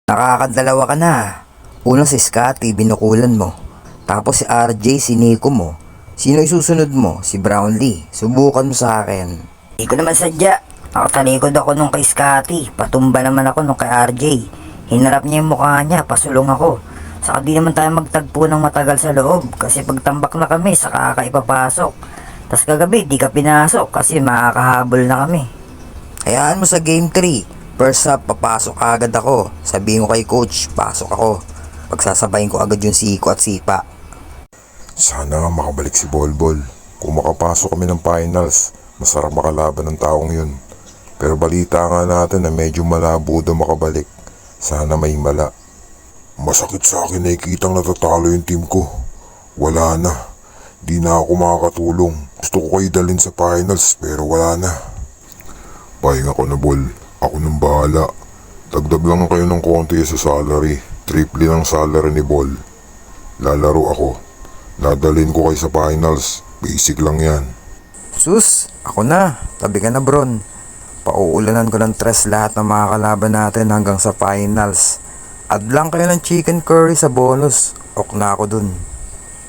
Nakakadalawa ka na. Una si Scotty, binukulan mo. Tapos si RJ, siniko mo. Sino isusunod mo? Si Brownlee. Subukan mo sa akin. Hindi ko naman sadya. Nakatalikod ako nung kay Scotty. Patumba naman ako nung kay RJ. Hinarap niya yung mukha niya, pasulong ako. Saka di naman tayo magtagpo ng matagal sa loob. Kasi pagtambak na kami, saka ka ipapasok. Tas kagabi, di ka pinasok kasi makakahabol na kami. Hayaan mo sa game 3. First half, papasok agad ako. Sabihin ko kay coach, pasok ako. Pagsasabayin ko agad yung siko at sipa. Sana nga makabalik si Bolbol. Kung makapasok kami ng finals, masarap makalaban ng taong yun. Pero balita nga natin na medyo malabo daw makabalik. Sana may mala. Masakit sa akin na ikitang natatalo yung team ko. Wala na. Di na ako makakatulong. Gusto ko kayo dalhin sa finals pero wala na. Pahinga ko na, Bol. Ako nang bahala. Dagdag lang kayo ng konti sa salary. Triple ang salary ni Bol. Lalaro ako. Dadalhin ko kayo sa finals. Basic lang yan. Sus, ako na. Tabi ka na, Bron. Pauulanan ko ng tres lahat ng mga kalaban natin hanggang sa finals. Add lang kayo ng chicken curry sa bonus. Ok na ako dun.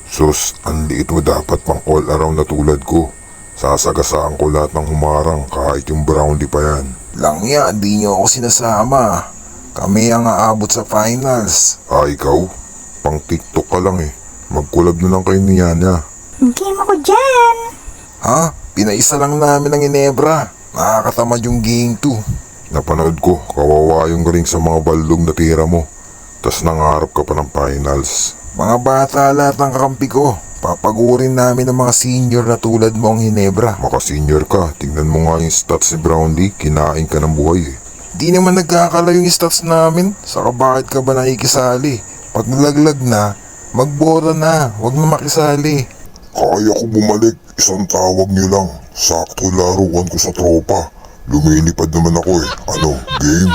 Sus, ang liit mo dapat pang all around na tulad ko. Sasagasaan ko lahat ng humarang kahit yung Brownlee pa yan. Langya, di nyo ako sinasama. Kami ang aabot sa finals. Ikaw? Pang TikTok ka lang eh. Mag-collab na lang kayo ni Yana. Game ako dyan! Ha? Pinaisa lang namin ang Ginebra. Nakakatamad yung game 2. Napanood ko, kawawa yung galing sa mga baldog na tira mo. Tas nangarap ka pa ng finals. Mga bata lahat ng kakampi ko. Papagurin namin ang mga senior na tulad mo ang Ginebra. Maka-senior ka, tingnan mo nga yung stats ni Brownlee, kinain ka ng buhay eh. Di naman nagkakala yung stats namin. Saka bakit ka ba nakikisali? Pag nalaglag na, magbora na. Huwag na makisali. Kaya ko bumalik, isang tawag niyo lang. Sakto laruan ko sa tropa. Lumilipad naman ako eh. Ano, game?